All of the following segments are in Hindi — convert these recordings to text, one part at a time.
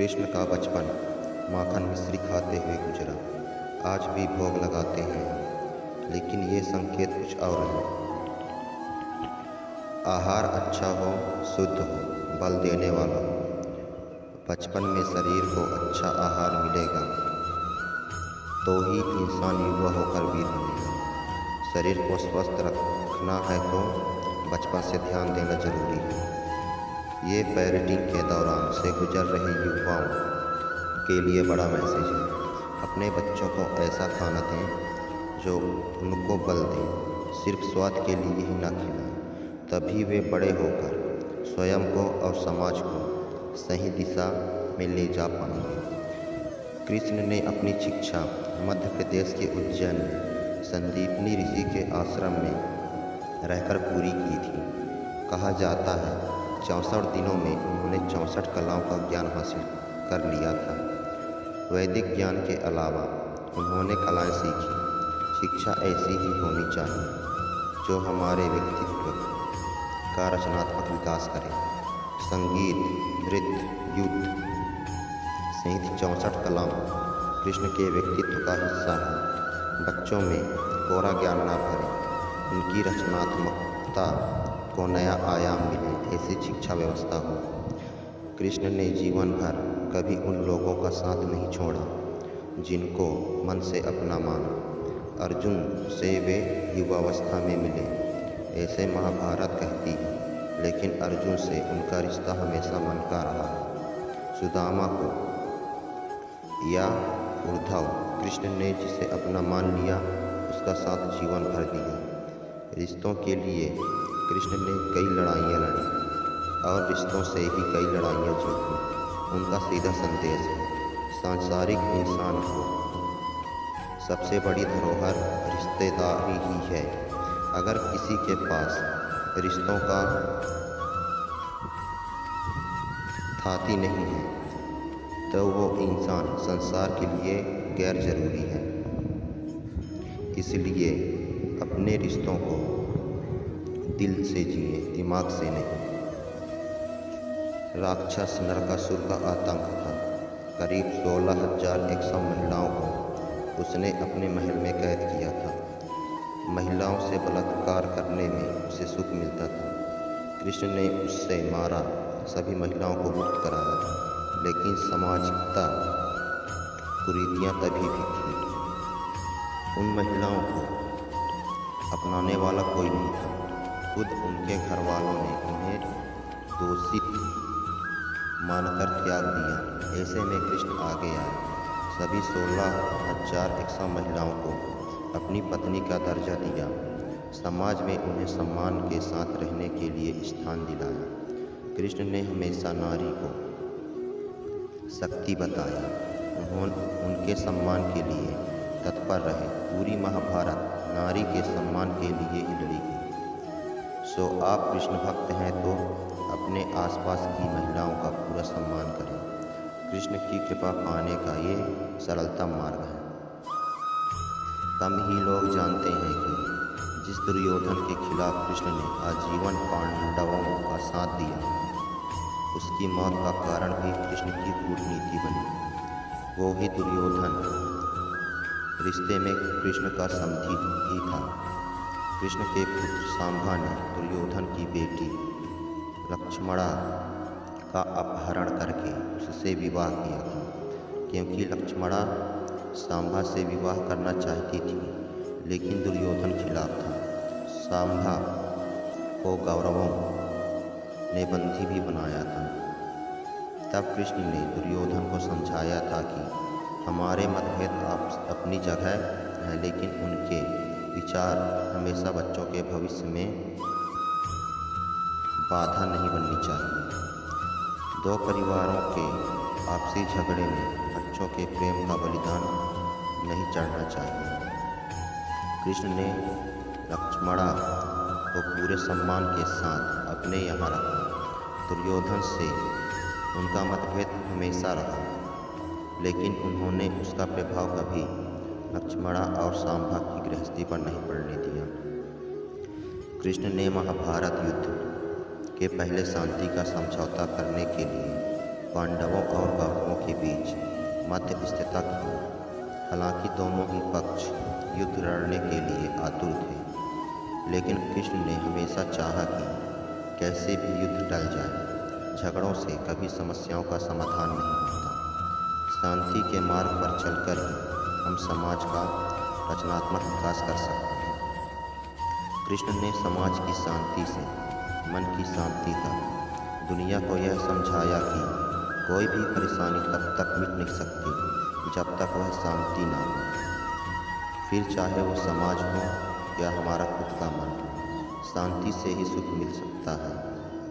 कृष्ण का बचपन माखन मिश्री खाते हुए गुजरा। आज भी भोग लगाते हैं, लेकिन ये संकेत कुछ और है। आहार अच्छा हो, शुद्ध हो, बल देने वाला हो। बचपन में शरीर को अच्छा आहार मिलेगा तो ही इंसान युवा होकर वीर बनेगा। शरीर को स्वस्थ रखना है तो बचपन से ध्यान देना जरूरी है। ये पेरेंटिंग के दौरान से गुजर रहे युवाओं के लिए बड़ा मैसेज है। अपने बच्चों को ऐसा खाना दें जो उनको बल दे, सिर्फ स्वाद के लिए ही ना खिलाएं। तभी वे बड़े होकर स्वयं को और समाज को सही दिशा में ले जा पाएंगे। कृष्ण ने अपनी शिक्षा मध्य प्रदेश के उज्जैन में संदीपनी ऋषि के आश्रम में रहकर पूरी की थी। कहा जाता है 64 दिनों में उन्होंने 64 कलाओं का ज्ञान हासिल कर लिया था। वैदिक ज्ञान के अलावा उन्होंने कलाएं सीखी। शिक्षा ऐसी ही होनी चाहिए जो हमारे व्यक्तित्व का रचनात्मक विकास करे। संगीत, नृत्य, युद्ध सहित 64 कलाएं कृष्ण के व्यक्तित्व का हिस्सा है। बच्चों में कोरा ज्ञान न भरे, उनकी रचनात्मकता को नया आयाम मिले, ऐसी शिक्षा व्यवस्था हो। कृष्ण ने जीवन भर कभी उन लोगों का साथ नहीं छोड़ा जिनको मन से अपना माना। अर्जुन से वे युवावस्था में मिले, ऐसे महाभारत कहती है, लेकिन अर्जुन से उनका रिश्ता हमेशा मन का रहा है। सुदामा को या उद्धव, कृष्ण ने जिसे अपना मान लिया उसका साथ जीवन भर दिया। रिश्तों के लिए कृष्ण ने कई लड़ाइयाँ लड़ी और रिश्तों से ही कई लड़ाइयाँ जीती। उनका सीधा संदेश है, सांसारिक इंसान को सबसे बड़ी धरोहर रिश्तेदारी ही है। अगर किसी के पास रिश्तों का थाती नहीं है तो वो इंसान संसार के लिए गैर जरूरी है। इसलिए अपने रिश्तों को दिल से जिए, दिमाग से नहीं। राक्षस नरकासुर का आतंक था। करीब 16,100 महिलाओं को उसने अपने महल में कैद किया था। महिलाओं से बलात्कार करने में उसे सुख मिलता था। कृष्ण ने उससे मारा सभी महिलाओं को मुक्त कराया, लेकिन सामाजिकता कुरीतियाँ तभी भी थी। उन महिलाओं को अपनाने वाला कोई नहीं था। खुद उनके घर वालों ने उन्हें दोषित मानकर त्याग दिया। ऐसे में कृष्ण आगे आए, सभी 16,100 महिलाओं को अपनी पत्नी का दर्जा दिया, समाज में उन्हें सम्मान के साथ रहने के लिए स्थान दिलाया। कृष्ण ने हमेशा नारी को शक्ति बताया, उनके सम्मान के लिए तत्पर रहे। पूरी महाभारत नारी के सम्मान के लिए ही लड़ी गई। सो आप कृष्ण भक्त हैं तो अपने आसपास की महिलाओं का पूरा सम्मान करें। कृष्ण की कृपा पाने का ये सरलतम मार्ग है। कम ही लोग जानते हैं कि जिस दुर्योधन के खिलाफ कृष्ण ने आजीवन पांडवों का साथ दिया, उसकी मौत का कारण भी कृष्ण की कूटनीति बनी। वो ही दुर्योधन रिश्ते में कृष्ण का समधी भी था। कृष्ण के पुत्र सांभा ने दुर्योधन की बेटी लक्ष्मणा का अपहरण करके उससे विवाह किया था, क्योंकि लक्ष्मणा सांभा से विवाह करना चाहती थी, लेकिन दुर्योधन खिलाफ था। सांभा को कौरवों ने बंदी भी बनाया था। तब कृष्ण ने दुर्योधन को समझाया था कि हमारे मतभेद अपनी जगह है, लेकिन उनके विचार हमेशा बच्चों के भविष्य में बाधा नहीं बननी चाहिए। दो परिवारों के आपसी झगड़े में बच्चों के प्रेम का बलिदान नहीं चढ़ना चाहिए। कृष्ण ने लक्ष्मणा को पूरे सम्मान के साथ अपने यहाँ रखा। दुर्योधन से उनका मतभेद हमेशा रहा, लेकिन उन्होंने उसका प्रभाव कभी लक्ष्मणा और सांभा की गृहस्थी पर नहीं पड़ने दिया। कृष्ण ने महाभारत युद्ध के पहले शांति का समझौता करने के लिए पांडवों और कौरवों के बीच मध्यस्थता की। हालांकि दोनों ही पक्ष युद्ध लड़ने के लिए आतुर थे, लेकिन कृष्ण ने हमेशा चाहा कि कैसे भी युद्ध टल जाए। झगड़ों से कभी समस्याओं का समाधान नहीं होता। शांति के मार्ग पर चलकर ही हम समाज का रचनात्मक विकास कर सकते हैं। कृष्ण ने समाज की शांति से मन की शांति तक दुनिया को यह समझाया कि कोई भी परेशानी तब तक मिट नहीं सकती जब तक वह शांति ना हो। फिर चाहे वो समाज हो या हमारा खुद का मन, शांति से ही सुख मिल सकता है,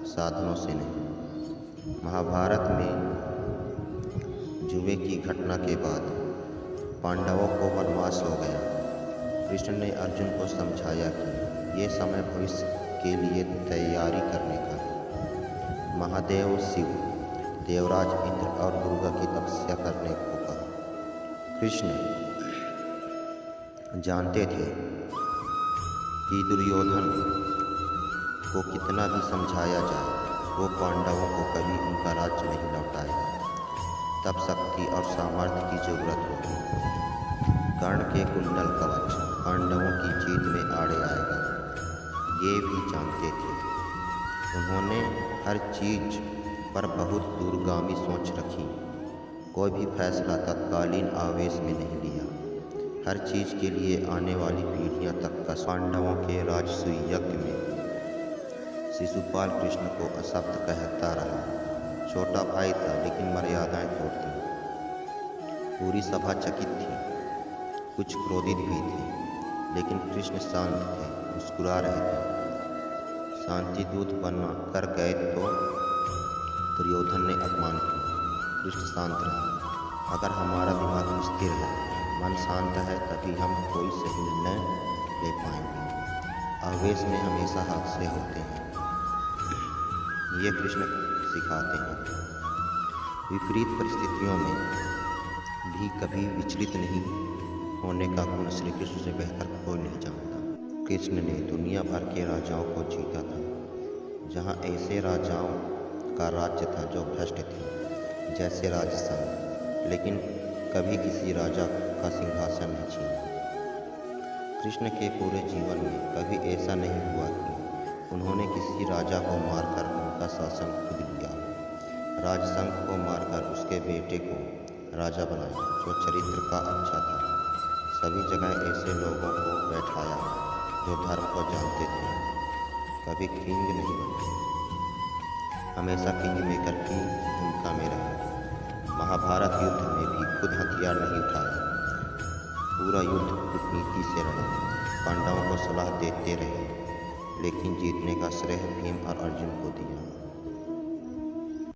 साधनों से नहीं। महाभारत में जुए की घटना के बाद पांडवों को वनवास हो गया। कृष्ण ने अर्जुन को समझाया कि ये समय भविष्य के लिए तैयारी करने का है। महादेव शिव, देवराज इंद्र और दुर्गा की तपस्या करने को कहा। कृष्ण जानते थे कि दुर्योधन को कितना भी समझाया जाए, वो पांडवों को कभी उनका राज्य नहीं लौटाएगा। तब शक्ति और सामर्थ्य की जरूरत होगी। कर्ण के कुंडल कवच पांडवों की जीत में आड़े आएगा, ये भी जानते थे। उन्होंने हर चीज पर बहुत दूरगामी सोच रखी। कोई भी फैसला तत्कालीन आवेश में नहीं लिया। हर चीज के लिए आने वाली पीढ़ियां तक का। पांडवों के राजसूय यज्ञ में शिशुपाल कृष्ण को अशब्द कहता रहा। छोटा भाई था लेकिन मर्यादाएं तोड़ती। पूरी सभा चकित थी, कुछ क्रोधित भी थे, लेकिन कृष्ण शांत थे, मुस्कुरा रहे थे। शांति दूत बना कर गए तो दुर्योधन ने अपमान किया। कृष्ण शांत रहे। अगर हमारा दिमाग स्थिर है, मन शांत है, तभी हम कोई सही निर्णय ले पाएंगे। आवेश में हमेशा हादसे होते हैं, ये कृष्ण सिखाते हैं। विपरीत परिस्थितियों में भी कभी विचलित नहीं होने का गुण श्री कृष्ण से बेहतर कोई नहीं जानता। कृष्ण ने दुनिया भर के राजाओं को जीता था, जहाँ ऐसे राजाओं का राज्य था जो भ्रष्ट थे, जैसे राजसंग, लेकिन कभी किसी राजा का सिंहासन नहीं छीना। कृष्ण के पूरे जीवन में कभी ऐसा नहीं हुआ कि उन्होंने किसी राजा को मारकर उनका शासन खुद लिया। राजसंग को मारकर उसके बेटे को राजा बनाया, जो चरित्र का अच्छा था। सभी जगह ऐसे लोगों को बैठाया जो धर्म को जानते थे। कभी किंग नहीं बने, हमेशा किंग मेकर की भूमिका में रहे। महाभारत युद्ध में भी खुद हथियार नहीं उठाया, पूरा युद्ध कूटनीति से लड़ा। पांडवों को सलाह देते रहे, लेकिन जीतने का श्रेय भीम और अर्जुन को दिया।